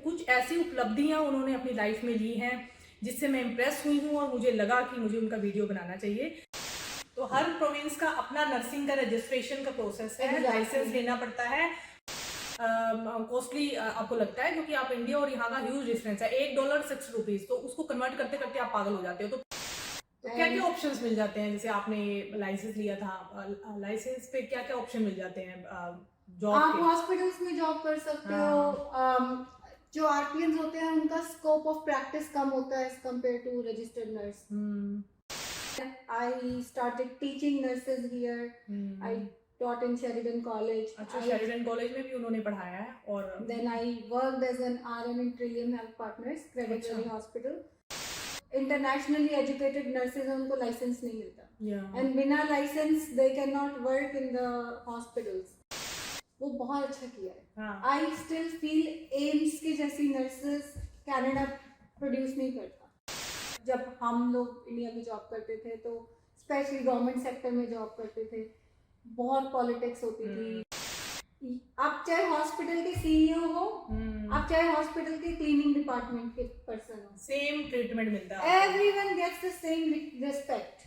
कुछ ऐसी उपलब्धियां उन्होंने अपनी लाइफ में ली हैं जिससे मैं इम्प्रेस हुई हूँ और मुझे लगा कि मुझे उनका वीडियो बनाना चाहिए। तो हर प्रोविंस का अपना नर्सिंग का रजिस्ट्रेशन का प्रोसेस है, लाइसेंस लेना पड़ता है। कॉस्टली आपको लगता है क्योंकि आप इंडिया और यहाँ का ह्यूज डिफरेंस है, $1 ₹6, तो उसको कन्वर्ट करते करते आप पागल हो जाते हो। तो क्या क्या ऑप्शंस मिल जाते हैं? जैसे आपने लाइसेंस लिया था, लाइसेंस पे क्या क्या ऑप्शन मिल जाते हैं जॉब आप के? हॉस्पिटल्स में जॉब कर सकते हो। जो आरपीएन्स होते हैं उनका स्कोप ऑफ प्रैक्टिस कम होता है as compare to registered nurse. I started teaching nurses here. I taught in Sheridan College. अच्छा, शेरिडन कॉलेज में भी उन्होंने पढ़ाया है। और Then I worked as an RN in Trillium Health Partners, Credit Valley Hospital. Internationally educated nurses उनको licence नहीं मिलता and बिना licence they cannot work in the hospitals. वो बहुत अच्छा किया है। I still feel एम्स के जैसी नर्सेस कनाडा प्रोड्यूस नहीं करता। जब हम लोग इंडिया में जॉब करते थे तो स्पेशली गवर्नमेंट सेक्टर में जॉब करते थे, बहुत पॉलिटिक्स होती थी। आप चाहे हॉस्पिटल के सीईओ हो, आप चाहे हॉस्पिटल के क्लीनिंग डिपार्टमेंट के पर्सन हो, सेम ट्रीटमेंट मिलता है। Everyone gets the same respect.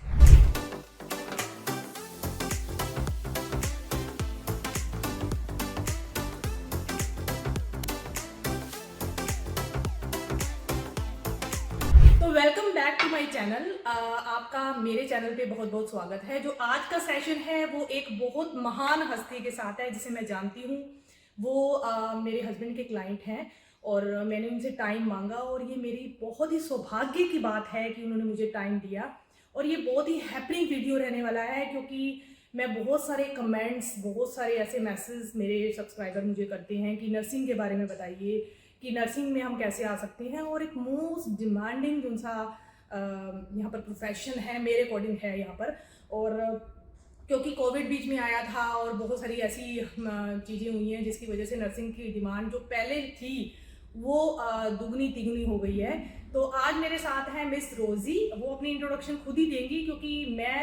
Welcome back to my channel. आपका मेरे चैनल पे बहुत बहुत स्वागत है। जो आज का सेशन है वो एक बहुत महान हस्ती के साथ है जिसे मैं जानती हूँ। वो मेरे हस्बैंड के क्लाइंट हैं और मैंने उनसे टाइम मांगा और ये मेरी बहुत ही सौभाग्य की बात है कि उन्होंने मुझे टाइम दिया। और ये बहुत ही हैपनिंग वीडियो रहने वाला है क्योंकि मैं बहुत सारे कमेंट्स, बहुत सारे ऐसे मैसेज मेरे सब्सक्राइबर मुझे करते हैं कि नर्सिंग के बारे में बताइए कि नर्सिंग में हम कैसे आ सकते हैं। और एक मोस्ट डिमांडिंग जो सा यहाँ पर प्रोफेशन है मेरे अकॉर्डिंग है यहाँ पर। और क्योंकि कोविड बीच में आया था और बहुत सारी ऐसी चीज़ें हुई हैं जिसकी वजह से नर्सिंग की डिमांड जो पहले थी वो दुगनी तिगुनी हो गई है। तो आज मेरे साथ हैं मिस रोजी। वो अपनी इंट्रोडक्शन खुद ही देंगी क्योंकि मैं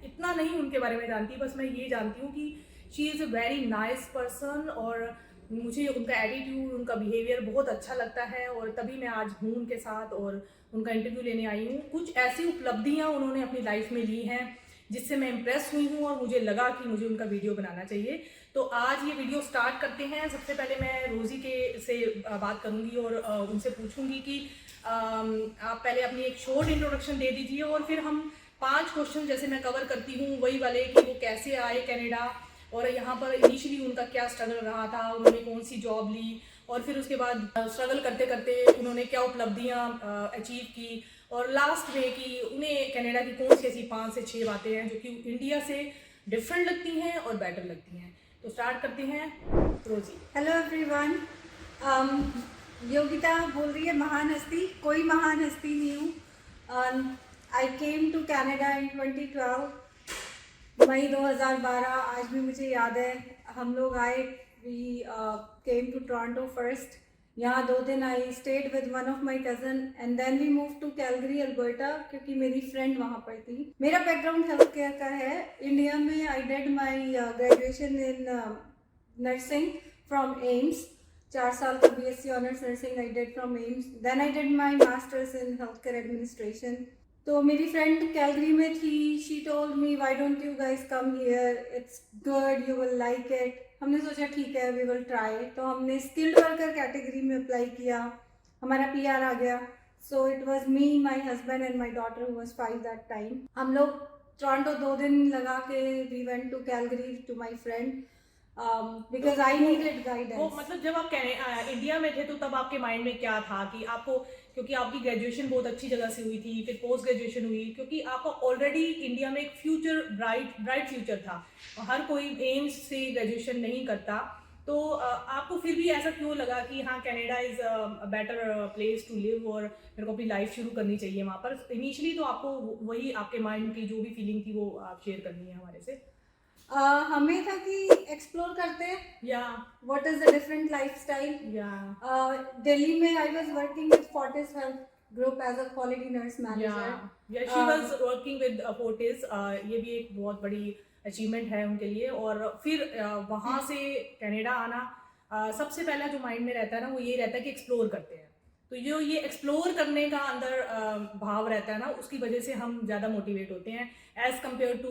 इतना नहीं उनके बारे में जानती, बस मैं ये जानती हूँ कि she is a very nice person और मुझे उनका एटीट्यूड, उनका बिहेवियर बहुत अच्छा लगता है और तभी मैं आज हूँ उनके साथ और उनका इंटरव्यू लेने आई हूँ। कुछ ऐसी उपलब्धियाँ उन्होंने अपनी लाइफ में ली हैं जिससे मैं इम्प्रेस हुई हूँ और मुझे लगा कि मुझे उनका वीडियो बनाना चाहिए। तो आज ये वीडियो स्टार्ट करते हैं। सबसे पहले मैं रोजी के से बात करूँगी और उनसे पूछूँगी कि आप पहले अपनी एक शॉर्ट इंट्रोडक्शन दे दीजिए और फिर हम 5 क्वेश्चन जैसे मैं कवर करती हूँ वही वाले कि वो कैसे आए कनाडा और यहाँ पर इनिशियली उनका क्या स्ट्रगल रहा था, उन्होंने कौन सी जॉब ली और फिर उसके बाद स्ट्रगल करते करते उन्होंने क्या उपलब्धियाँ अचीव की और लास्ट में कि उन्हें कनाडा की कौन सी ऐसी 5 से 6 बातें हैं जो कि इंडिया से डिफरेंट लगती हैं और बेटर लगती हैं। तो स्टार्ट करते हैं रोजी। हेलो एवरीवन, योगिता बोल रही है महान हस्ती। कोई महान हस्ती नहीं हूँ। I came to Canada in 2012, May 2012। आज भी मुझे याद है हम लोग आए। We came to Toronto first. यहाँ 2 दिन I stayed with one of my cousin and then we move to Calgary Alberta क्योंकि मेरी फ्रेंड वहाँ पर थी। मेरा बैकग्राउंड हेल्थ केयर का है। इंडिया में I did my graduation in nursing from AIIMS. 4 साल का BSc honours nursing I did from AIIMS. Then I did my masters in health care administration. तो मेरी फ्रेंड कैलगरी में थी। She told me why don't you guys come here, it's good, you will like it. हमने सोचा ठीक है, we will try. तो हमने स्किल्ड वर्कर कैटेगरी में अप्लाई किया, हमारा PR आ गया। So it was me, my husband and my daughter who was 5 that time. हम लोग टोरंटो 2 दिन लगा के we went to Calgary to my friend because I needed guidance. वो मतलब जब आप इंडिया में थे तो तब आपके माइंड में क्या था कि आपको, क्योंकि आपकी ग्रेजुएशन बहुत अच्छी जगह से हुई थी, फिर पोस्ट ग्रेजुएशन हुई, क्योंकि आपका ऑलरेडी इंडिया में एक फ्यूचर ब्राइट फ्यूचर था। हर कोई एम्स से ग्रेजुएशन नहीं करता। तो आपको फिर भी ऐसा क्यों लगा कि हाँ Canada is a better place to live और मेरे को अपनी लाइफ शुरू करनी चाहिए वहाँ पर? इनिशियली तो आपको वही आपके माइंड की जो भी फीलिंग थी वो आप शेयर करनी है हमारे से। हमें था कि एक्सप्लोर करते हैं या what is the different lifestyle. Delhi में I was working with Fortis Health Group as a quality nurse manager. She was working with Fortis. ये भी एक बहुत बड़ी अचीवमेंट है उनके लिए। और फिर वहाँ से कनाडा आना सबसे पहला जो माइंड में रहता है ना वो ये रहता है कि एक्सप्लोर करते हैं। तो जो ये एक्सप्लोर करने का अंदर भाव रहता है ना, उसकी वजह से हम ज़्यादा मोटिवेट होते हैं एज़ कम्पेयर टू।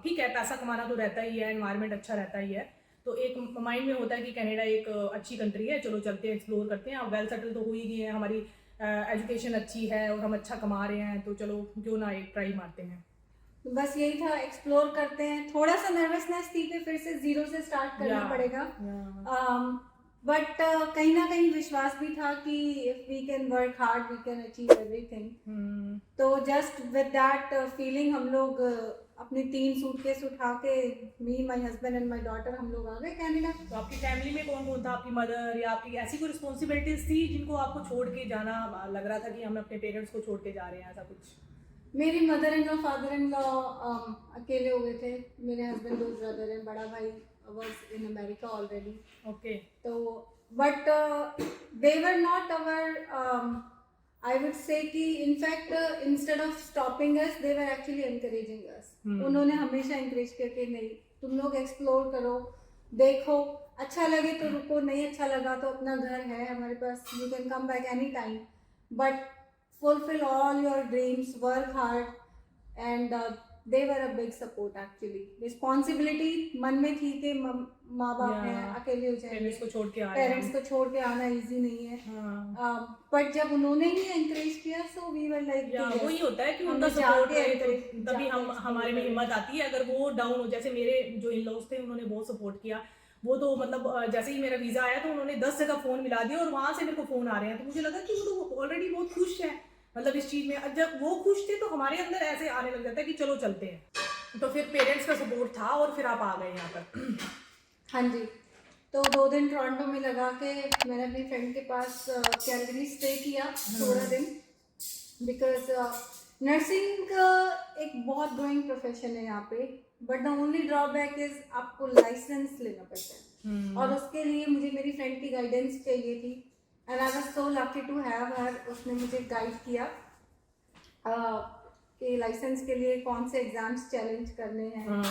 ठीक है, पैसा कमाना तो रहता ही है, एनवायरनमेंट अच्छा रहता ही है, तो एक माइंड में होता है कि कनाडा एक अच्छी कंट्री है, चलो चलते हैं, एक्सप्लोर करते हैं। अब वेल सेटल तो हो ही गए हैं, हमारी एजुकेशन अच्छी है और हम अच्छा कमा रहे हैं, तो चलो क्यों ना एक ट्राई मारते हैं। बस यही था, एक्सप्लोर करते हैं। थोड़ा सा नर्वसनेस थी कि फिर से जीरो से स्टार्ट करना Yeah, पड़ेगा, yeah. बट कहीं ना कहीं विश्वास भी था कि if we can work hard we can achieve everything. तो जस्ट विद दैट फीलिंग हम लोग अपनी 3 सूटकेस उठा के, me, my husband and my daughter, हम लोग आ गए कनाडा। तो आपकी फैमिली में कौन कौन था? आपकी मदर या आपकी ऐसी कोई रिस्पॉन्सिबिलिटीज थी जिनको आपको छोड़ के जाना लग रहा था कि हम अपने पेरेंट्स को छोड़ के जा रहे हैं, ऐसा कुछ? मेरी mother in law, father in law अकेले हो गए थे। मेरे हस्बैंड 2 ब्रदर हैं, बड़ा भाई was in America already. Okay. So, but they were not our, I would say कि in fact instead of stopping us, they were actually encouraging us. उन्होंने हमेशा encourage किया कि नहीं, तुम लोग explore करो, देखो, अच्छा लगे तो रुको, नहीं अच्छा लगा तो अपना घर है हमारे पास, you can come back any time, but fulfill all your dreams, work hard, and they were a big support actually. Responsibility मन में थी कि माँ बाप हैं, अकेले हो जाएंगे, पेरेंट्स को छोड़ के आ रहे पेरेंट्स हैं। को छोड़ के आना इजी नहीं है, बट जब उन्होंने ही एंकरेज किया, सो वी वर लाइक, वही होता है कि उनका सपोर्ट रहे तो तभी हम हमारे में हिम्मत आती है। अगर वो डाउन हो, जैसे मेरे जो इन लॉज थे उन्होंने बहुत सपोर्ट किया। वो तो मतलब जैसे ही मेरा वीजा आया तो उन्होंने 10 जगह फोन मिला दिया और वहां से मेरे को फोन आ रहे हैं, तो मुझे लगा कि वो तो ऑलरेडी बहुत खुश है मतलब इस चीज में। जब वो खुश थे तो हमारे अंदर ऐसे आने लग जाता है कि चलो चलते हैं। तो फिर पेरेंट्स का सपोर्ट था और फिर आप आ गए यहाँ पर। हाँ जी। तो 2 दिन टोरंटो में लगा के मैंने अपनी फ्रेंड के पास कैलगरी स्टे किया थोड़ा दिन, बिकॉज नर्सिंग एक बहुत ग्रोइंग प्रोफेशन है यहाँ पे, but the only drawback is आपको लाइसेंस लेना पड़ता है, और उसके लिए मुझे मेरी फ्रेंड की गाइडेंस चाहिए थी, and I was so lucky to have her. उसने मुझे गाइड किया कि लाइसेंस के लिए कौन से एग्जाम्स चैलेंज करने हैं,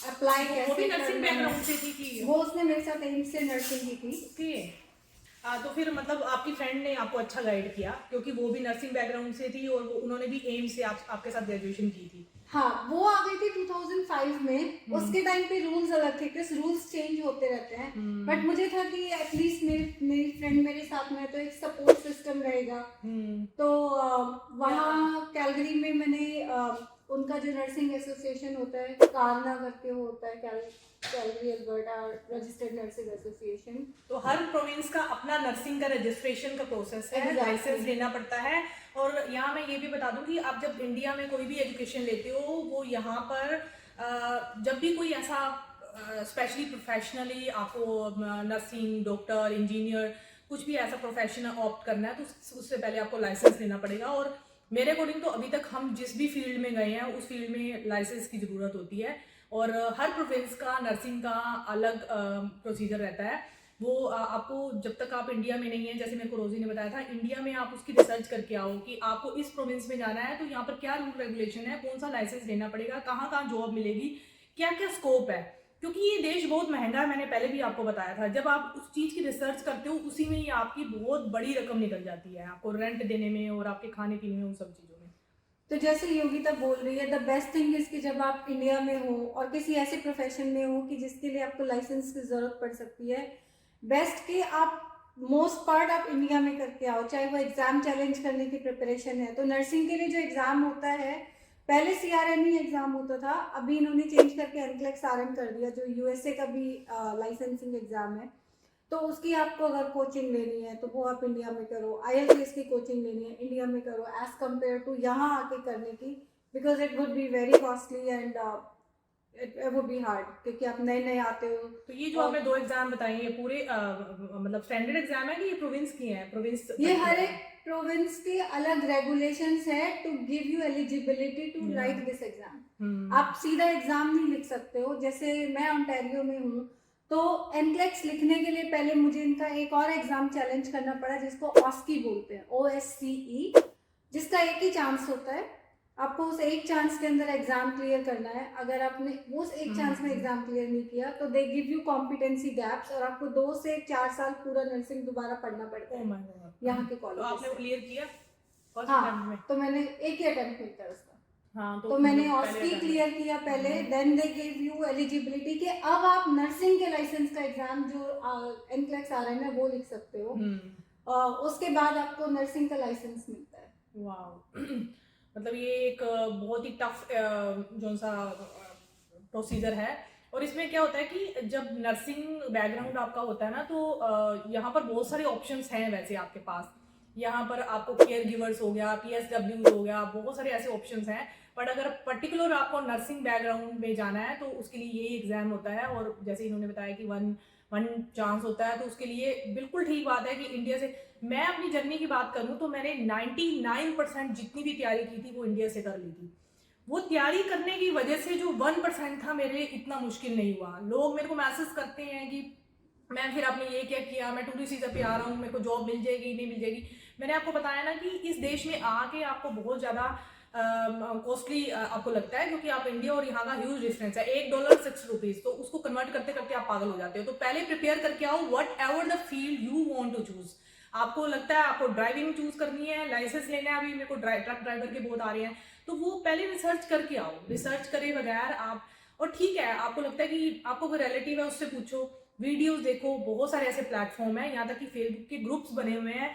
अप्लाई कैसे करना है। वो उसने मेरे साथ एम्स से नर्सिंग की थी। ओके। तो फिर मतलब आपकी फ्रेंड ने आपको अच्छा गाइड किया क्योंकि वो भी नर्सिंग बैकग्राउंड से थी और वो उन्होंने भी एम्स से आपके साथ ग्रेजुएशन की थी। हाँ, वो आ गई थी 2005 में। उसके टाइम पे रूल्स अलग थे, प्लस रूल्स चेंज होते रहते हैं, बट मुझे था कि एटलीस्ट मेरी फ्रेंड मेरे साथ में है तो एक सपोर्ट सिस्टम रहेगा। तो वहाँ कैलगरी में मैंने उनका जो नर्सिंग एसोसिएशन होता है, कारना करके वो होता है, Calgary Alberta registered nursing association. तो हर प्रोविंस का अपना नर्सिंग का रजिस्ट्रेशन का प्रोसेस है, लाइसेंस लेना पड़ता है। और यहाँ मैं ये भी बता दूं कि आप जब इंडिया में कोई भी एजुकेशन लेते हो, वो यहाँ पर जब भी कोई ऐसा स्पेशली प्रोफेशनली आपको नर्सिंग, डॉक्टर, इंजीनियर कुछ भी ऐसा प्रोफेशन ऑप्ट करना है तो उससे पहले आपको लाइसेंस लेना पड़ेगा। और मेरे अकॉर्डिंग तो अभी तक हम जिस भी फील्ड में गए हैं उस फील्ड में लाइसेंस की ज़रूरत होती है। और हर प्रोविंस का नर्सिंग का अलग प्रोसीजर रहता है। वो आपको जब तक आप इंडिया में नहीं है, जैसे मेरे को रोजी ने बताया था, इंडिया में आप उसकी रिसर्च करके आओ कि आपको इस प्रोविंस में जाना है तो यहाँ पर क्या रूल रेगुलेशन है, कौन सा लाइसेंस लेना पड़ेगा, कहाँ कहाँ जॉब मिलेगी, क्या क्या स्कोप है। क्योंकि ये देश बहुत महंगा है, मैंने पहले भी आपको बताया था। जब आप उस चीज़ की रिसर्च करते हो उसी में ही आपकी बहुत बड़ी रकम निकल जाती है, आपको रेंट देने में और आपके खाने पीने में, उन सब चीज़ों में। तो जैसे योगिता बोल रही है, द बेस्ट थिंग इज कि जब आप इंडिया में हो और किसी ऐसे प्रोफेशन में हो कि जिसके लिए आपको लाइसेंस की ज़रूरत पड़ सकती है, बेस्ट कि आप मोस्ट पार्ट आप इंडिया में करके आओ, चाहे वो एग्ज़ाम चैलेंज करने की प्रिपरेशन है। तो नर्सिंग के लिए जो एग्ज़ाम होता है, पहले CRNE एग्ज़ाम होता था, अभी इन्होंने चेंज करके NCLEX RN कर दिया, जो USA का भी लाइसेंसिंग एग्ज़ाम है। तो उसकी आपको अगर कोचिंग लेनी है तो वो आप इंडिया में करो। IELTS की कोचिंग लेनी है इंडिया में करो, एज कम्पेयर टू यहाँ आके करने की, because it would be very costly and it would B hard, क्योंकि आप नए नए आते हो। तो ये जो आपने 2 एग्जाम बताए हैं पूरे मतलब स्टैंडर्ड एग्जाम है कि ये प्रोविंस की हैं? प्रोविंस ये हर एक प्रोविंस के अलग रेगुलेशंस है to give you eligibility to write this exam. आप सीधा एग्जाम नहीं लिख सकते हो। जैसे मैं ओंटारियो में हूँ, तो NCLEX लिखने के लिए पहले मुझे इनका एक और एग्जाम चैलेंज करना पड़ा, जिसको OSCE बोलते हैं, OSCE, जिसका एक ही चांस होता है। आपको उस एक चांस के अंदर एग्जाम क्लियर करना है। अगर आपने उस एक चांस में एग्जाम क्लियर नहीं किया तो दे गिव यू कॉम्पिटेंसी गैप्स और आपको 2 से 4 साल पूरा नर्सिंग दोबारा पढ़ना पड़ता ओह है माय गॉड। यहाँ के तो कॉलेज आपने वो से। क्लियर किया फर्स्ट हाँ, अटेम्प्ट में? तो मैंने एक ही अटेम्प्ट मिलता है उसका। हाँ, तो मैंने मतलब पहले ऑस्की attempt क्लियर किया पहले, then they give you eligibility के अब आप नर्सिंग के लाइसेंस का एग्जाम जो एनक्लेक्स RN है वो लिख सकते हो। उसके बाद आपको नर्सिंग का लाइसेंस मिलता है। वाओ। मतलब ये एक बहुत ही टफ जो सा प्रोसीजर है। और इसमें क्या होता है कि जब नर्सिंग बैकग्राउंड आपका होता है ना, तो यहाँ पर बहुत सारे ऑप्शंस हैं वैसे आपके पास। यहाँ पर आपको केयर गिवर्स हो गया, PSW हो गया, बहुत सारे ऐसे ऑप्शंस हैं। बट अगर पर्टिकुलर आपको नर्सिंग बैकग्राउंड में जाना है तो उसके लिए यही एग्जाम होता है। और जैसे इन्होंने बताया कि वन चांस होता है, तो उसके लिए बिल्कुल ठीक बात है कि इंडिया से, मैं अपनी जर्नी की बात करूं तो मैंने 99% जितनी भी तैयारी की थी वो इंडिया से कर ली थी। वो तैयारी करने की वजह से जो 1% था मेरे लिए इतना मुश्किल नहीं हुआ। लोग मेरे को मैसेज करते हैं कि मैम फिर आपने ये क्या किया, मैं टूरिस्ट वीजा पे आ रहा हूँ, मेरे को जॉब मिल जाएगी नहीं मिल जाएगी। मैंने आपको बताया ना कि इस देश में आके आपको बहुत ज़्यादा कॉस्टली आपको लगता है, क्योंकि आप इंडिया और यहाँ का ह्यूज डिफरेंस है। $1 ₹6, तो उसको कन्वर्ट करते करते आप पागल हो जाते हो। तो पहले प्रिपेयर करके आओ whatever the field you want to choose. आपको लगता है आपको ड्राइविंग चूज करनी है, लाइसेंस लेना है, अभी मेरे को ट्रक ड्राइवर के बहुत आ रहे हैं, तो वो पहले रिसर्च करके आओ। रिसर्च करे बगैर आप, और ठीक है आपको लगता है कि आपको कोई रिलेटिव है उससे पूछो, वीडियोस देखो, बहुत सारे ऐसे प्लेटफॉर्म है, यहाँ तक कि फेसबुक के ग्रुप्स बने हुए हैं,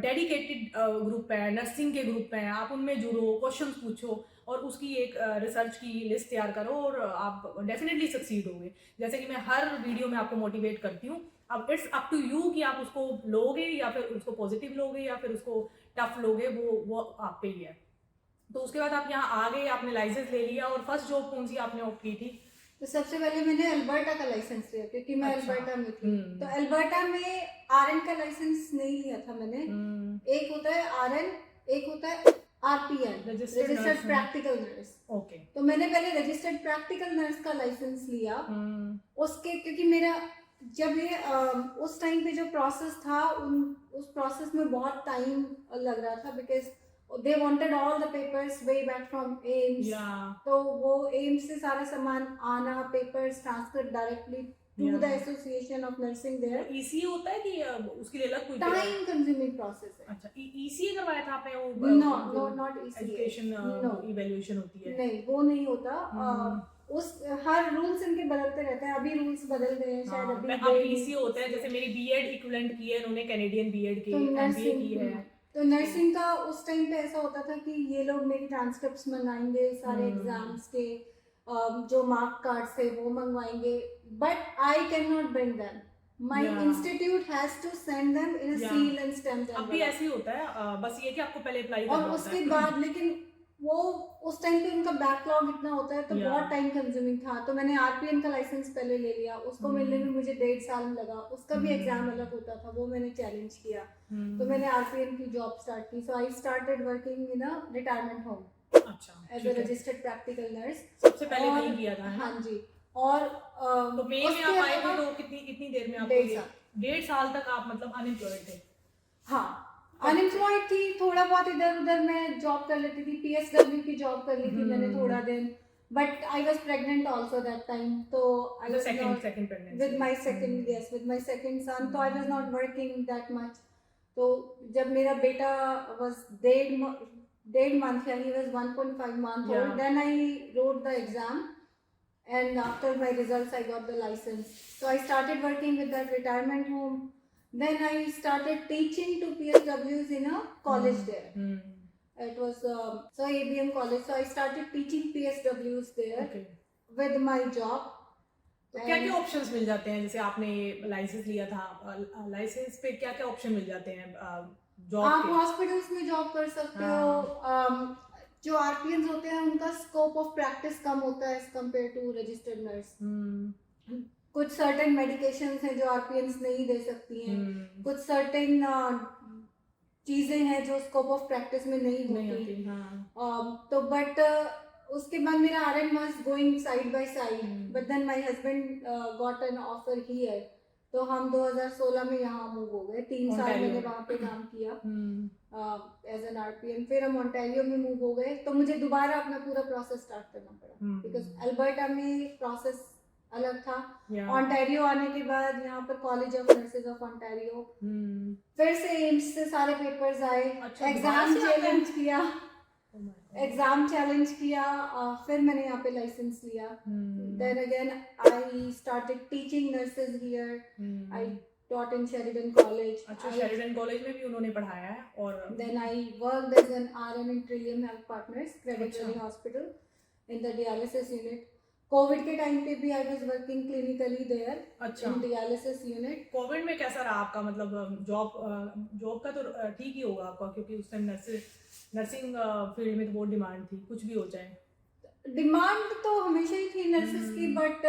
डेडिकेटेड ग्रुप है, नर्सिंग के ग्रुप हैं, आप उनमें जुड़ो, क्वेश्चंस पूछो और उसकी एक रिसर्च की लिस्ट तैयार करो और आप डेफिनेटली सक्सीड होगे। जैसे कि मैं हर वीडियो में आपको मोटिवेट करती हूँ। अब इट्स अप टू यू कि आप उसको लोगे या फिर उसको पॉजिटिव लोगे या फिर उसको टफ लोगे, वो आप पे ही है। तो उसके बाद आप यहाँ आ गए, आपने लाइसेंस ले लिया, और फर्स्ट जॉब कौन सी आपने ऑप्ट की थी? तो सबसे पहले मैंने अल्बर्टा का लाइसेंस लिया क्योंकि मैं अच्छा। अल्बर्टा में थी। तो अल्बर्टा में RN का लाइसेंस नहीं लिया था मैंने। एक होता है RN, एक होता है RPN, registered practical nurse. Okay. तो मैंने पहले रजिस्टर्ड प्रैक्टिकल नर्स का लाइसेंस लिया। उसके क्योंकि मेरा जब ये उस टाइम पे जो प्रोसेस था उस प्रोसेस में बहुत टाइम लग रहा था, because they wanted all the papers way back from AIMS. तो वो AIMS से सारा सामान आना, papers transfer directly to the association of nursing there. ECA होता है कि उसके लिए अलग कोई टाइम कंज्यूमिंग प्रोसेस है। अच्छा, ECA करवाया था आपने? वो no not ECA, education evaluation होती है? नहीं वो नहीं होता। उस हर रूल्स इनके बदलते रहते हैं, अभी रूल्स बदल गए हैं शायद। अभी ECA होता है, जैसे मेरी बीएड इक्विवेलेंट की है इन्होंने, कैनेडियन बीएड की, MBA की है। तो नर्सिंग का उस टाइम पे ऐसा होता था कि ये लोग मेरी ट्रांसक्रिप्ट्स मंगाएंगे सारे एग्जाम्स के, जो मार्क कार्ड्स थे वो मंगवाएंगे, but I can not bring them. My institute has to send them in a seal and stamp. अभी ऐसे ही होता है, बस ये कि आपको पहले अप्लाई करना और उसके बाद, लेकिन वो उस टाइम पे उनका बैकलॉग इतना होता है तो बहुत टाइम कंज्यूमिंग था। तो मैंने RPN का लाइसेंस पहले ले लिया, उसको मिलने में मुझे 1.5 साल लगा। उसका भी एग्जाम अलग होता था, वो मैंने चैलेंज किया। तो मैंने RPN की जॉब स्टार्ट की। So I started working in a retirement home. अच्छा, as a registered practical nurse. सबसे पहले वही किया था? हाँ जी। और तो मई में आप आए थे, तो कितनी देर में आपको? 1.5 साल तक आप मतलब अनएम्प्लॉयड थे? हाँ, अनएम्प्लॉयड थी। थोड़ा बहुत इधर उधर मैं जॉब कर लेती थी, PSW की जॉब कर ली थी मैंने थोड़ा दिन, but I was pregnant also that time. तो I was second pregnancy with my second, yes, with my second son. तो I was not working that much. तो जब मेरा बेटा was 1.5 month, yeah he was 1.5 month old, then I wrote the exam and after my results I got the license. So I started working with that retirement home. Then I started teaching to PSWs in a college there. It was so ABM college. So I started teaching PSWs there with my job. तो क्या क्या options मिल जाते हैं? जैसे आपने licence लिया था, licence पे क्या क्या ऑप्शन मिल जाते हैं जॉब आप के? हॉस्पिटल्स में जॉब कर सकते हो। जो RPNs होते हैं उनका स्कोप ऑफ प्रैक्टिस कम होता है as compare to registered nurse. कुछ सर्टेन मेडिकेशंस हैं जो RPNs नहीं दे सकती हैं। कुछ सर्टेन चीजें हैं जो स्कोप ऑफ प्रैक्टिस में नहीं होती। तो बट उसके बाद मेरा RM was going side by side, but then my husband got an offer here. तो हम 2016 में यहाँ मूव हो गए। 3 साल Ontario मैंने में। वहाँ पे काम किया हम्म एज एन आरपीएम। फिर हम ओंटारियो में मूव हो गए, तो मुझे दोबारा अपना पूरा प्रोसेस स्टार्ट करना पड़ा, बिकॉज अल्बर्टा में प्रोसेस अलग था। या ओंटारियो आने के बाद यहाँ पर college of nurses of Ontario, फिर से एम्स से सारे पेपर्स आए, अच्छा, एग्जाम दोबारा से आता है? चैलेंज किया, Oh my God. Exam challenge किया, फिर मैंने यहाँ पे लाइसेंस लिया। Then again I started teaching nurses here, I taught in Sheridan College. अच्छा, शेरिडन कॉलेज में भी उन्होंने पढ़ाया है। और Then I worked as an RN in Trillium Health Partners, Credit अच्छा। Valley Hospital, in the dialysis unit. Covid के time पे भी I was working clinically there अच्छा, इन dialysis unit. कोविड में कैसा रहा आपका? मतलब जॉब का तो ठीक ही होगा आपका, क्योंकि उस टाइम नर्सिंग फील्ड में तो बहुत डिमांड थी, कुछ भी हो जाए। डिमांड तो हमेशा ही थी नर्सेज की, बट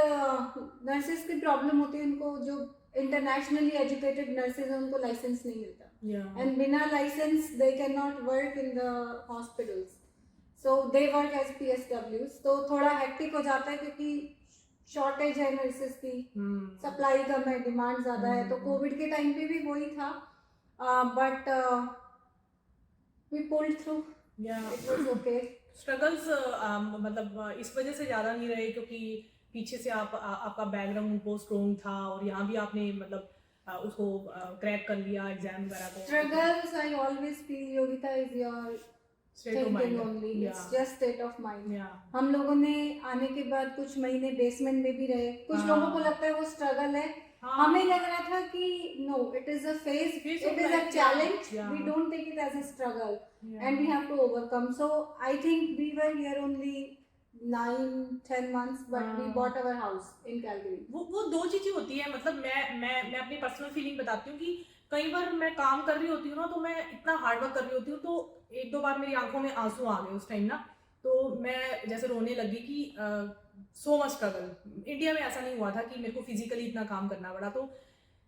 नर्सेज की प्रॉब्लम होती है, उनको जो इंटरनेशनली एजुकेटेड नर्सेज हैं उनको लाइसेंस नहीं मिलता, एंड बिना licence they can not work in the hospitals, so they work as PSWs। तो थोड़ा हेक्टिक हो जाता है क्योंकि शॉर्टेज है नर्सेज की, सप्लाई कम है, डिमांड ज़्यादा है। तो कोविड के टाइम पे भी वही था, but we pulled through, it was okay. Struggles मतलब इस वजह से ज़्यादा नहीं रहे क्योंकि पीछे से आपका बैकग्राउंड बहुत स्ट्रॉन्ग था, और यहाँ भी आपने मतलब उसको क्रैक कर लिया एग्जाम वगैरह को। Struggles, I always feel, Yogita, is your state of thinking mind. only. It's just state of mind. या हम लोगों ने आने के बाद कुछ महीने बेसमेंट में भी रहे, कुछ हाँ। लोगों को लगता है वो स्ट्रगल है, हमें लग रहा था कि no, it is a phase, Phase it of is a life, challenge, yeah. We don't take it as a struggle and we have to overcome. So I think we were here only 9-10 months, but we bought our house in Calgary. वो दो चीजें होती है। मतलब मैं अपनी personal feeling बताती हूँ कि कई बार मैं काम कर रही होती हूँ ना, तो मैं इतना हार्ड वर्क कर रही होती हूँ, तो एक दो बार मेरी आंखों में आंसू आ गए उस टाइम ना, तो मैं जैसे रोने लगी कि सो मच स्ट्रगल। इंडिया में ऐसा नहीं हुआ था कि मेरे को फिजिकली इतना काम करना पड़ा। तो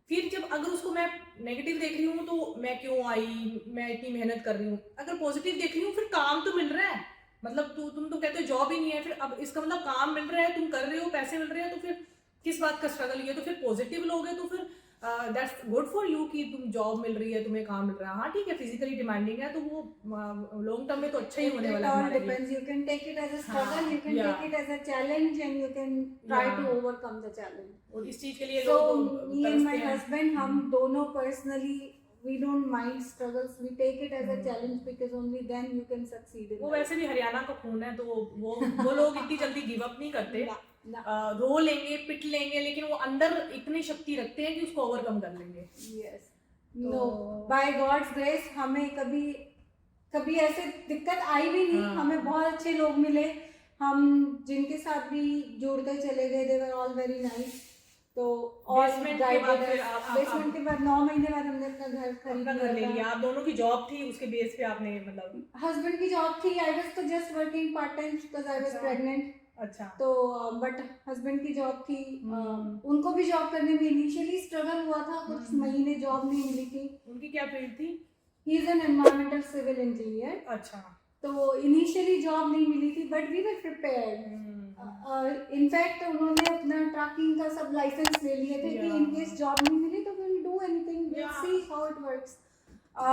फिर जब अगर उसको मैं नेगेटिव देख रही हूँ तो मैं क्यों आई, मैं इतनी मेहनत कर रही हूँ। अगर पॉजिटिव देख रही हूँ, फिर काम तो मिल रहा है, मतलब तुम तो कहते हो जॉब ही नहीं है, फिर अब इसका मतलब काम मिल रहा है, तुम कर रहे हो, पैसे मिल रहे हैं, तो फिर किस बात का स्ट्रगल है? तो फिर पॉजिटिव लोगे तो फिर दैट्स गुड फॉर यू कि तुम जॉब मिल रही है, तुम्हें काम मिल रहा है। हाँ ठीक है, फिजिकली डिमांडिंग है, तो वो लॉन्ग टर्म में तो अच्छा ही होने वाला है It all हमारे लिए। depends. You can take it as a struggle, हाँ, you can yeah. take it as a challenge, and you can try Yeah. to overcome the challenge. और इस चीज के लिए So लोग me and my तरसते हैं। husband, हम दोनों personally, we don't mind struggles. We take it as a challenge because only then you can succeed in वो life. वैसे भी हरियाणा का खून है, तो वो लोग इतनी जल्दी गिव अप नहीं करते। ना, ना. रो लेंगे, पिट लेंगे, लेकिन वो अंदर इतनी शक्ति रखते हैं कि उसको ओवरकम कर लेंगे। Yes. No. By God's grace, हमें कभी ऐसे दिक्कत आई भी नहीं। हाँ। हमें बहुत अच्छे लोग मिले, हम जिनके साथ भी जुड़ते चले गए, they were all very nice. तो और Basement के बाद फिर बेसमेंट के बाद 9 महीने बाद हमने अपना घर खरीद अपना घर ले लिया। आप दोनों की जॉब थी, उसके बेस पे आपने मतलब हस्बैंड की जॉब थी, आई वाज तो just working part time because I was अच्छा। प्रेग्नेंट। अच्छा। तो बट हस्बैंड की जॉब थी, उनको भी जॉब करने में इनिशियली स्ट्रगल हुआ था, कुछ महीने जॉब नहीं मिली थी। उनकी क्या फील्ड थी? He is an environmental civil engineer. अच्छा। तो इनिशियली जॉब नहीं मिली थी, but we were prepared. In fact उन्होंने अपना ट्रकिंग का सब लाइसेंस ले लिए थे कि इन केस जॉब नहीं मिली तो will do anything, will see how it works.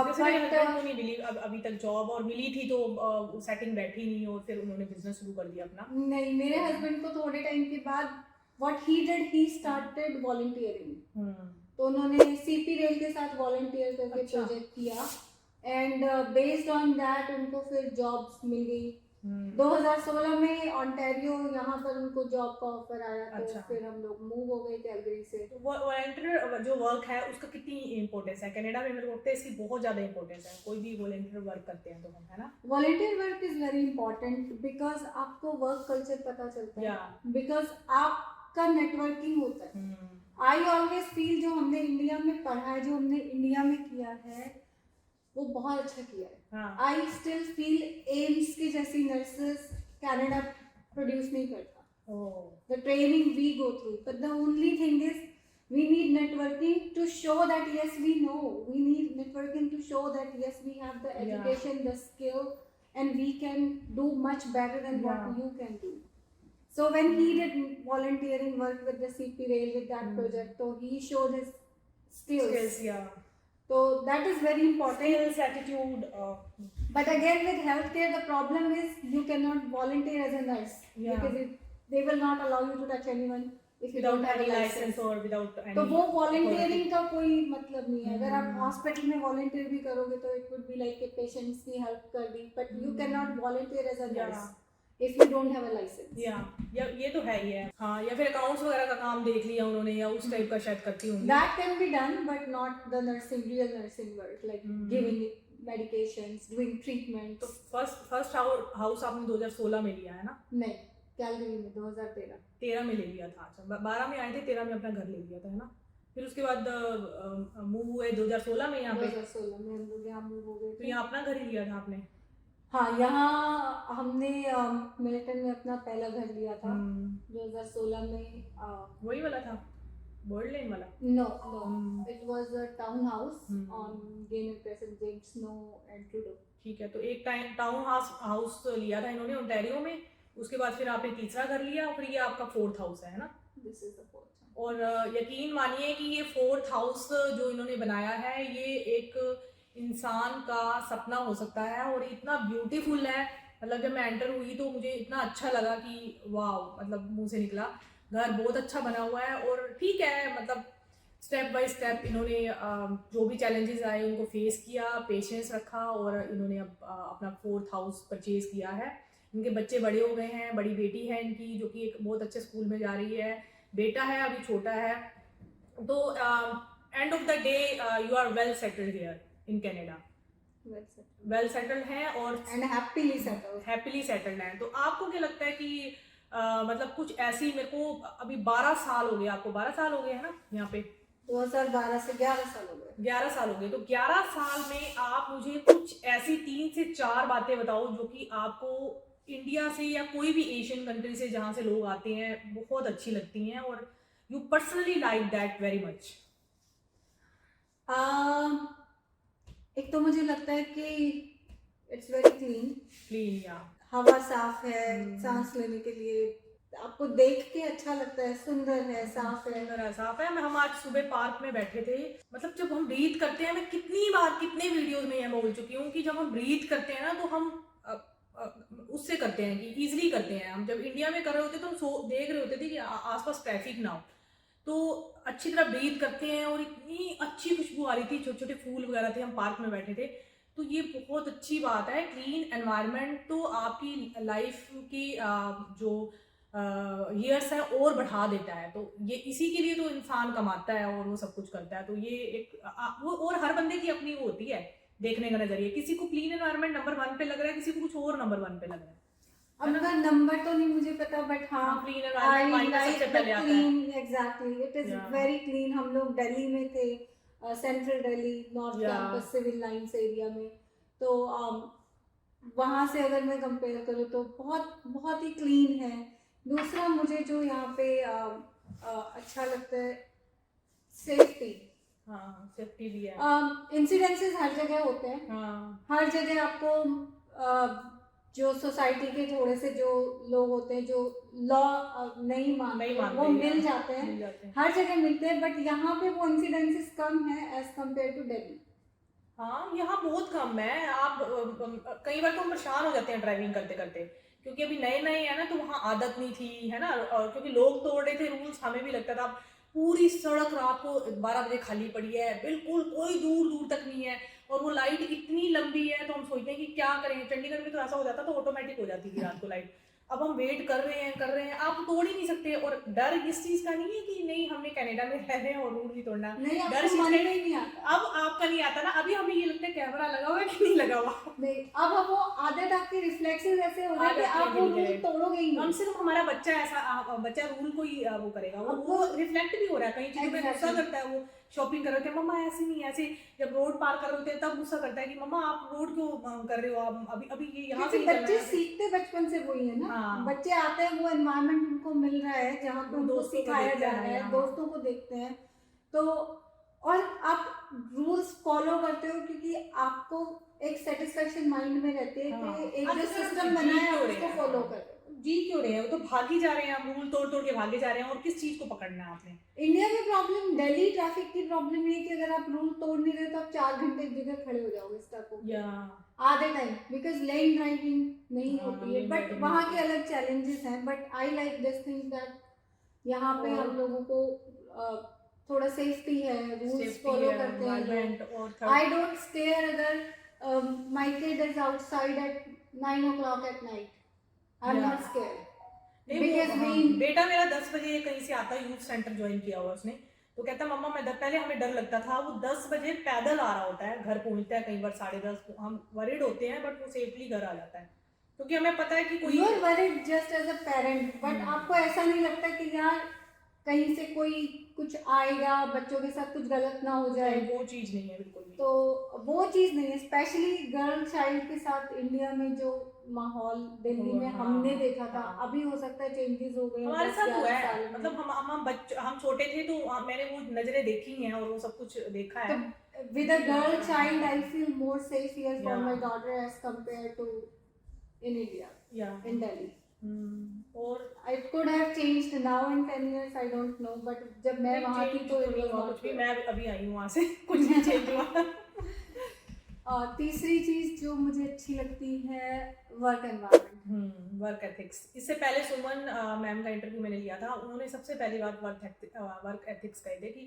जैसे मेरे हस्बैंड को नहीं मिली अभी तक जॉब, और मिली थी तो सेटिंग बैठी नहीं, और फिर उन्होंने बिजनेस शुरू कर दिया अपना। नहीं, मेरे हस्बैंड को थोड़े टाइम के बाद what he did, he started volunteering. तो उन्होंने सीपी रेल के साथ वॉलंटियर करके अच्छा। प्रोजेक्ट किया, एंड बेस्ड ऑन दैट उनको फिर जॉब्स मिल गई। 2016 में ओंटारियो यहाँ पर उनको जॉब का ऑफर आया, तो अच्छा। फिर हम लोग मूव हो गए कैलगरी से। तो वॉलंटियर जो वर्क है उसका कितनी इम्पोर्टेंस है? कनाडा में मेरे को लगता है इसकी बहुत ज़्यादा इम्पोर्टेंस है, कोई भी वॉलंटियर वर्क करते हैं तो हम, है ना? Volunteer work is very important because आपको वर्क कल्चर पता चलता है, Yeah. बिकॉज आपका नेटवर्किंग होता है। आई ऑलवेज फील जो हमने इंडिया में पढ़ा है, जो हमने इंडिया में किया है, वो बहुत अच्छा किया है। हाँ। आई स्टिल फील एम्स की जैसी नर्सेस कनाडा प्रोड्यूस नहीं करता। The training we go through, but the only thing is we need networking to show that yes we know, we need networking to show that yes we have the education, the skill, and we can do much better than what you can do. So when he did volunteering work with the CP Rail with that project, so he showed his skills. yeah. So that is very important. Skills, attitude. But again, with healthcare, the problem is you cannot volunteer as a nurse, Yeah. because they will not allow you to touch anyone if you Without don't have any a license license. or without any. तो वो volunteering का कोई मतलब नहीं है. अगर आप हम्म. Hospital में वॉलंटियर भी करोगे तो इट वुड बी लाइक के पेशेंट्स की हेल्प कर दी, but you can not volunteer as a nurse if you don't have a licence. या ये तो है ही है. हाँ, या फिर अकाउंट्स वगैरह का काम देख लिया उन्होंने, या उस टाइप का शायद करती होंगी. That can be done, but not the nursing, real nursing work, like giving medications, doing treatment. तो फर्स्ट हाउस आपने 2016 में लिया है ना? नहीं, कैलगरी में 2013. 13 में ले लिया था. अच्छा, 12 में आए थे, 13 में अपना घर ले लिया था, है ना? फिर उसके बाद मूव हुए 2016 में यहाँ पे. 2016 में हम लोग यहाँ मूव हो गए तो थे. यहाँ अपना घर ही लिया था आपने? हाँ, यहाँ हमने मिल्टन में अपना पहला घर लिया था 2016 में. वही वाला था, बोर्ड लेन वाला? No, it was a townhouse on Gaynor Crescent, James Snow and Trudeau. ठीक है. तो एक टाउन हाउस लिया था इन्होंने ओंटारियो में. उसके बाद फिर आपने तीसरा घर लिया, और फिर ये आपका 4th हाउस है ना? This is the 4th one. और यकीन मानिए कि ये 4th हाउस जो इन्होंने बनाया है, ये एक इंसान का सपना हो सकता है, और इतना ब्यूटीफुल है. मतलब जब मैं एंटर हुई तो मुझे इतना अच्छा लगा कि वाह, मतलब मुंह से निकला. घर बहुत अच्छा बना हुआ है. और ठीक है, मतलब स्टेप बाय स्टेप इन्होंने जो भी चैलेंजेस आए उनको फेस किया, पेशेंस रखा, और इन्होंने अब अपना 4th हाउस परचेज किया है. इनके बच्चे बड़े हो गए हैं. बड़ी बेटी है इनकी, जो कि एक बहुत अच्छे स्कूल में जा रही है. बेटा है अभी छोटा है. तो end of the day you are well settled here in Canada. Well settled हैं और And happily settled. Happily settled हैं. तो आपको क्या लगता है कि मतलब कुछ ऐसी, मेरे को अभी 12 साल हो गए, आपको 12 साल हो गए हैं ना यहाँ पे? 2012 से 11 साल हो गए. 11 साल हो गए. तो 11 साल में आप मुझे कुछ ऐसी 3 से 4 बातें बताओ जो कि आपको इंडिया से या कोई भी एशियन कंट्री से जहाँ से लोग आते हैं बहुत अच्छी लगती हैं, और you personally like that very much. एक तो मुझे लगता है कि इट्स वेरी क्लीन. या हवा साफ है, सांस लेने के लिए आपको देख के अच्छा लगता है, सुंदर है, साफ है. सुंदर है, साफ है. हम आज सुबह पार्क में बैठे थे. मतलब जब हम ब्रीथ करते हैं, मैं कितनी बार कितने वीडियोस में ये बोल चुकी हूँ कि जब हम ब्रीथ करते हैं ना, तो हम उससे करते हैं कि इजीली करते हैं. हम जब इंडिया में कर रहे होते तो हम देख रहे होते थे कि आसपास ट्रैफिक ना हो, तो अच्छी तरह ब्रीथ करते हैं. और इतनी अच्छी खुशबू आ रही थी, छोटे छोटे फूल वगैरह थे. हम पार्क में बैठे थे. तो ये बहुत अच्छी बात है. क्लीन एनवायरनमेंट तो आपकी लाइफ की जो ईयर्स है और बढ़ा देता है. तो ये इसी के लिए तो इंसान कमाता है और वो सब कुछ करता है. तो ये एक वो, और हर बंदे की अपनी वो होती है देखने का नजरिया. किसी को क्लीन एनवायरनमेंट नंबर 1 पे लग रहा है, किसी को कुछ और नंबर 1 पे लग रहा है. उनका नंबर तो नहीं मुझे पता, बट हाँ, क्लीन I एनवायरनमेंट like सबसे the पहले आता है. clean, exactly. It is Yeah. very clean. हम लोग दिल्ली में थे, central Delhi, north Yeah. Campus, civil lines area में. तो वहाँ से अगर मैं कंपेयर करूँ तो बहुत बहुत ही क्लीन है. दूसरा मुझे जो यहाँ पे अच्छा लगता है, सेफ्टी. हाँ, सेफ्टी भी है. इंसिडेंसेस हर जगह होते हैं. हाँ, हर जगह आपको जो सोसाइटी के थोड़े से जो लोग होते हैं जो लॉ नहीं मानते, वो मिल जाते हैं. मिल जाते हैं. हर जगह मिलते हैं, बट यहाँ पे वो इंसिडेंसेस कम है एज कम्पेयर टू दिल्ली. हाँ, यहाँ बहुत कम है. आप कई बार तो हम परेशान हो जाते हैं ड्राइविंग करते करते, क्योंकि अभी नए नए है ना, तो वहाँ आदत नहीं थी, है ना. और क्योंकि लोग तोड़ रहे थे रूल्स, हमें भी लगता था. पूरी सड़क रात को 12 बजे खाली पड़ी है, बिल्कुल कोई दूर दूर तक नहीं है, और वो लाइट इतनी लंबी है. तो हम सोचते हैं कि क्या करें. चंडीगढ़ में तो ऐसा हो जाता तो ऑटोमेटिक हो जाती थी रात को लाइट. अब हम वेट कर रहे हैं, आप तोड़ ही नहीं सकते. और डर इस चीज का नहीं है कि नहीं हमने कनाडा में रह रहे हैं और रूल नहीं तोड़ना. नहीं, डर आपको चीज मन का में ही नहीं आता. अब आपका नहीं आता ना. अभी हमें ये लगता है कैमरा लगा हुआ है कि नहीं लगा हुआ. नहीं, अब वो आदत आपके रिफ्लेक्सेस ऐसे हो गए कि आदत आप वो नहीं रूल है. तोड़ोगे ही हम नहीं. सिर्फ हमारा बच्चा ऐसा बच्चा रूल को ही वो करेगा. वो रिफ्लेक्ट भी हो रहा है कई चीजों में. गुस्सा Exactly. करता है. वो शॉपिंग कर रहे होते हैं, मम्मा ऐसे नहीं ऐसे. जब रोड पार कर रहे होते हैं तब गुस्सा करता है कि मम्मा आप रोड क्यों कर रहे हो, आप अभी अभी ये यहाँ से क्योंकि नहीं चलना बच्चे है. सीखते बचपन से वही है ना. हाँ. बच्चे आते हैं, वो एनवायरनमेंट उनको मिल रहा है जहाँ पे उनको दोस्तों को सिखाया देखते जा हैं, रहा है, हाँ. दोस्तों को देखते हैं. तो और आप रूल्स फॉलो करते हो क्योंकि आपको एक सेटिस्फेक्शन माइंड में रहती है हाँ. कि एक आप जो सिर्फ सिस्टम जी बनाया है हो रहे उसको हैं. फॉलो कर रहे हो. जी क्यों रहे हैं, वो तो भाग ही जा रहे हैं, आप रूल तोड़ तोड़ के भागे जा रहे हैं, और किस चीज को पकड़ना है आपने? इंडिया में प्रॉब्लम, दिल्ली ट्रैफिक की प्रॉब्लम ये है कि अगर आप रूल तोड़ नहीं रहे तो आप 4 घंटे एक जगह खड़े हो जाओगे स्टक हो या आधे टाइम, बिकॉज लेन ड्राइविंग नहीं हाँ, होती है। lane बट driving वहाँ नहीं के अलग चैलेंजेस हैं, but I like this thing that यहाँ पे और हम लोगों को थोड़ा सेफ्टी है, रूल्स सेफ्टी फॉलो है, करते हैं लोग। एनवायरमेंट और आई डोंट स्केयर अगर my kid is outside eight 9 o'clock at night, I am या नॉट स्केयर नहीं बिकॉज वो हाँ, वी बेटा मेरा 10 बजे कहीं से आता, यूथ सेंटर ज्वाइन किया हुआ उसने, तो कहता मम्मा मैं पहले हमें डर लगता था, वो 10 बजे पैदल आ रहा होता है, घर पहुंचता है कई बार 10:30, हम वरीड होते हैं बट वो सेफली घर आ जाता है, क्योंकि हमें पता है कि कोई you are worried just as a parent, but आपको ऐसा नहीं लगता कि यार कहीं से कोई कुछ आएगा, बच्चों के साथ कुछ गलत ना हो जाए? वो चीज नहीं है बिल्कुल भी। तो वो चीज नहीं है, स्पेशली गर्ल चाइल्ड के साथ इंडिया में जो माहौल दिल्ली में हाँ, हमने देखा था, हाँ। अभी हो सकता है चेंजेस हो गए हैं हमारे 10 साथ हुआ 11 है, साल में। मतलब हम छोटे थे तो मैंने वो नजरें देखी हैं और वो सब कुछ देखा है। तो with a girl child I feel more safe here for Yeah. my daughter as compared to in India, या in Delhi. और It could have changed now in 10 years, I don't know, but जब मैं वहाँ थी तो it was not कुछ भी, good. मैं अभी आई हूँ वहाँ से, कुछ नहीं चेंज हुआ। और तीसरी चीज जो मुझे अच्छी लगती है, वर्क एनवायरनमेंट। Work ethics. इससे पहले सुमन मैम का इंटरव्यू मैंने लिया था, उन्होंने सबसे पहली बात वर्क एथिक्स कही थी कि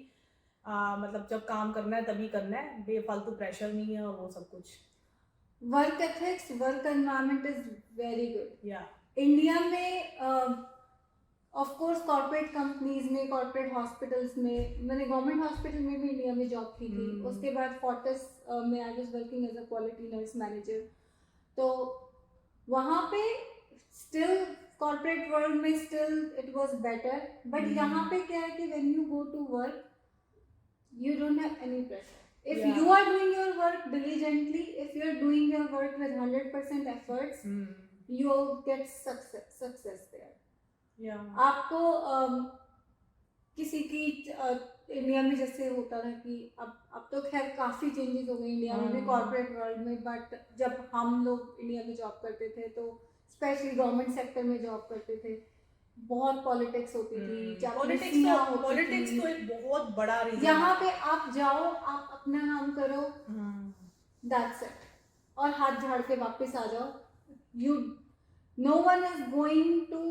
मतलब जब काम करना है तभी करना है, बेफालतू प्रेशर नहीं है और वो सब कुछ। Work ethics, work environment is very good. या इंडिया में ऑफ कोर्स कॉर्पोरेट कंपनीज में, कॉर्पोरेट हॉस्पिटल्स में, मैंने गवर्नमेंट हॉस्पिटल में भी इंडिया में जॉब की थी। उसके बाद फोर्टिस में I was working as a quality nurse manager. तो वहाँ पे स्टिल कॉर्पोरेट वर्ल्ड में still it was better, but यहाँ पे क्या है कि when you go to work you don't have any pressure. If Yeah. you are doing your work diligently, if you are doing your work with 100% efforts, you get success there. या आपको किसी की India में जैसे होता था कि अब तो खैर काफ़ी चेंजेस हो गए इंडिया में भी, कॉर्पोरेट वर्ल्ड में, बट जब हम लोग इंडिया में जॉब करते थे तो स्पेशली गवर्नमेंट सेक्टर में जॉब करते थे, बहुत पॉलिटिक्स होती थी, पॉलिटिक्स होती थी। तो एक बहुत बड़ा रीजन। यहाँ पे आप जाओ, आप अपना काम करो, दैट्स इट, और हाथ झाड़ के वापस आ जाओ। You no one is going to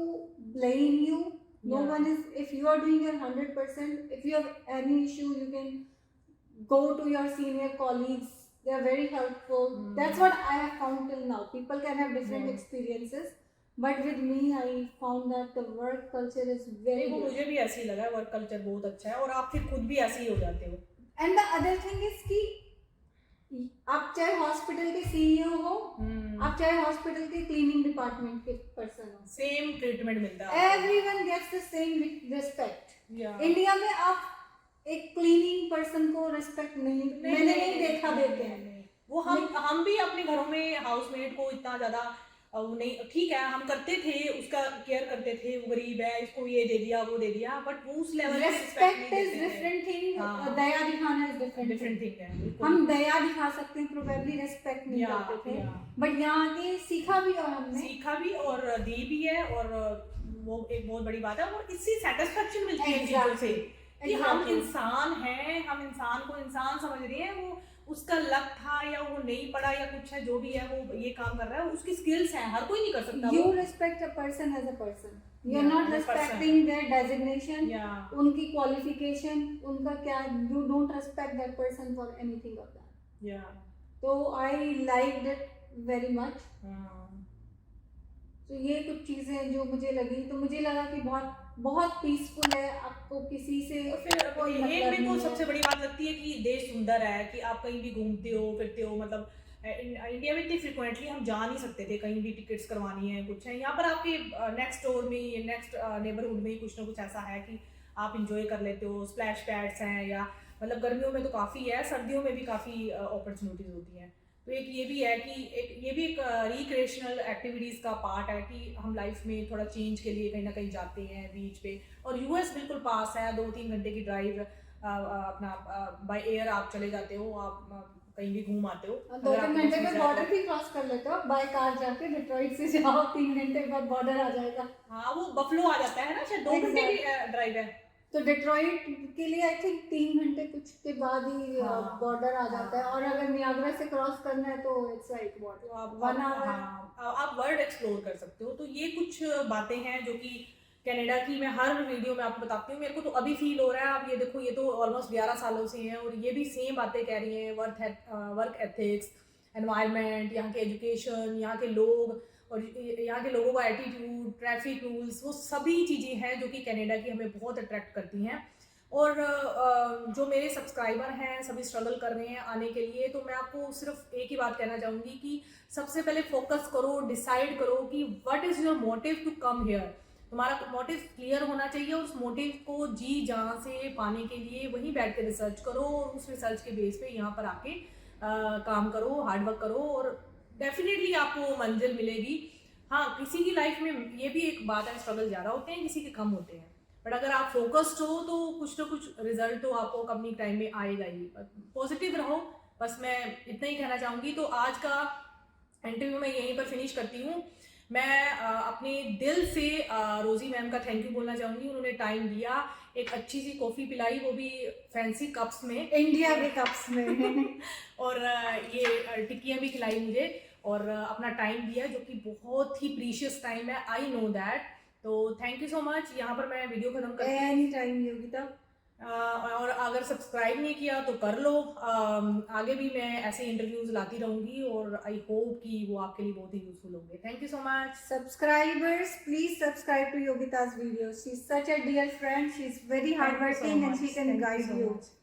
blame you, no one is, if you are doing your 100%, if you have any issue you can go to your senior colleagues, they are very helpful. That's what I have found till now. People can have different experiences, but with me I found that the work culture is very वो good. मुझे भी ऐसे ही लगा, work culture बहुत अच्छा है, और आप फिर खुद भी ऐसे ही हो जाते हो। And the other thing is कि आप चाहे हॉस्पिटल के सीईओ हो, आप चाहे हॉस्पिटल के क्लीनिंग डिपार्टमेंट के पर्सन हो, सेम ट्रीटमेंट मिलता है, everyone gets the same respect. या इंडिया में आप एक क्लीनिंग पर्सन को रिस्पेक्ट मैंने नहीं देखा देते हैं। वो हम भी अपने घरों में हाउसमेट को इतना ज्यादा वो नहीं, ठीक है हम करते थे, उसका केयर करते थे, वो गरीब है इसको ये दे दिया वो दे दिया, बट वो उस लेवल पे रिस्पेक्ट इज डिफरेंट थिंग, दया दिखाना इज डिफरेंट थिंग है। हम दया दिखा सकते हैं, प्रोबेबली रिस्पेक्ट नहीं करते थे, बट यहाँ के सीखा भी, और हमने सीखा भी और दी भी है, और वो एक बहुत बड़ी बात है, और इससे सेटिस्फेक्शन मिलती है चीजों से कि हम इंसान हैं, हम इंसान को इंसान समझ रहे हैं, वो उसका लक था या वो नहीं पढ़ा या कुछ है, जो भी है वो ये काम कर रहा है, उसकी स्किल्स हैं, हर कोई नहीं कर सकता। You respect a person as a person, you are not respecting their designation, उनकी क्वालिफिकेशन, उनका क्या, you don't respect that person for anything of that. तो I liked it very much. तो ये कुछ चीजें जो मुझे लगी, तो मुझे लगा कि बहुत बहुत पीसफुल है, आपको किसी से फिर कोई एक मतलब मेरे को नहीं सबसे है। बड़ी बात लगती है कि देश सुंदर है, कि आप कहीं भी घूमते हो फिरते हो, मतलब इंडिया में इतनी फ्रिक्वेंटली हम जा नहीं सकते थे, कहीं भी टिकट्स करवानी है कुछ है, यहाँ पर आपके नेक्स्ट डोर में, नेक्स्ट नेबरहुड में कुछ ना कुछ ऐसा है कि आप इंजॉय कर लेते हो, स्प्लैश पैड्स हैं, या मतलब गर्मियों में तो काफ़ी है, सर्दियों में भी काफ़ी अपॉर्चुनिटीज़ होती हैं। तो एक ये भी है कि ये भी एक रिक्रिएशनल एक्टिविटीज़ का पार्ट है कि हम लाइफ में थोड़ा चेंज के लिए कहीं ना कहीं जाते हैं बीच पे, और यूएस बिल्कुल पास है, 2-3 घंटे की ड्राइव, अपना बाय एयर आप चले जाते हो, आप कहीं भी घूम आते हो। और अगर 2-3 आपको घंटे कुछ में visa बॉर्डर है भी क्रॉस कर लेते हो बाय कार जाके, डिट्रॉइट से जाओ 3 घंटे बाद बॉर्डर आ जाएगा। तो हाँ, वो बफलो आ जाता है ना, शायद 2 घंटे की ड्राइव है। तो डिट्रॉइट के लिए आई थिंक 3 घंटे कुछ के बाद ही हाँ, बॉर्डर आ जाता है, हाँ। और अगर नियाग्रा से क्रॉस करना है तो इट्स लाइक तो आप 1 आवर। हाँ, आप वर्ल्ड एक्सप्लोर कर सकते हो। तो ये कुछ बातें हैं जो कि कनाडा की मैं हर वीडियो में आपको बताती हूँ। मेरे को तो अभी फील हो रहा है, आप ये देखो, ये तो ऑलमोस्ट 11 सालों से हैं और ये भी सेम बातें कह रही हैं। वर्क एथिक्स, एनवायरनमेंट, यहाँ के एजुकेशन, यहाँ के लोग और यहाँ के लोगों का एटीट्यूड, ट्रैफिक रूल्स, वो सभी चीज़ें हैं जो कि कनाडा की हमें बहुत अट्रैक्ट करती हैं। और जो मेरे सब्सक्राइबर हैं सभी स्ट्रगल कर रहे हैं आने के लिए, तो मैं आपको सिर्फ एक ही बात कहना चाहूँगी कि सबसे पहले फोकस करो, डिसाइड करो कि what is your motive to come here. तुम्हारा मोटिव क्लियर होना चाहिए और उस मोटिव को जी जान से पाने के लिए वहीं बैठ के रिसर्च करो और उस रिसर्च के बेस पे यहाँ पर आके काम करो, हार्डवर्क करो और डेफिनेटली आपको मंजिल मिलेगी। हाँ, किसी की लाइफ में ये भी एक बात है, स्ट्रगल ज़्यादा होते हैं, किसी के कम होते हैं, बट अगर आप फोकस्ड हो तो कुछ ना कुछ रिजल्ट तो आपको अपनी टाइम में आएगा ही। पॉजिटिव रहो, बस मैं इतना ही कहना चाहूँगी। तो आज का इंटरव्यू मैं यहीं पर फिनिश करती हूँ। मैं अपने दिल से रोजी मैम का थैंक यू बोलना चाहूँगी। उन्होंने टाइम दिया, एक अच्छी सी कॉफ़ी पिलाई, वो भी फैंसी कप्स में, इंडिया के कप्स में और ये टिक्कियाँ भी खिलाई मुझे और अपना टाइम दिया, जो कि बहुत ही प्रीशियस टाइम है, आई नो दैट। तो थैंक यू सो मच। यहाँ पर मैं वीडियो खत्म करती हूँ। Any time Yogita. और अगर सब्सक्राइब नहीं किया तो कर लो। आगे भी मैं ऐसे इंटरव्यूज लाती रहूँगी और आई होप कि वो आपके लिए बहुत ही यूजफुल होंगे। Thank you so much. Subscribers, please subscribe to Yogita's videos. She's such a dear friend. She's very Thank you so hardworking and much. she can Thank you guide so you. much.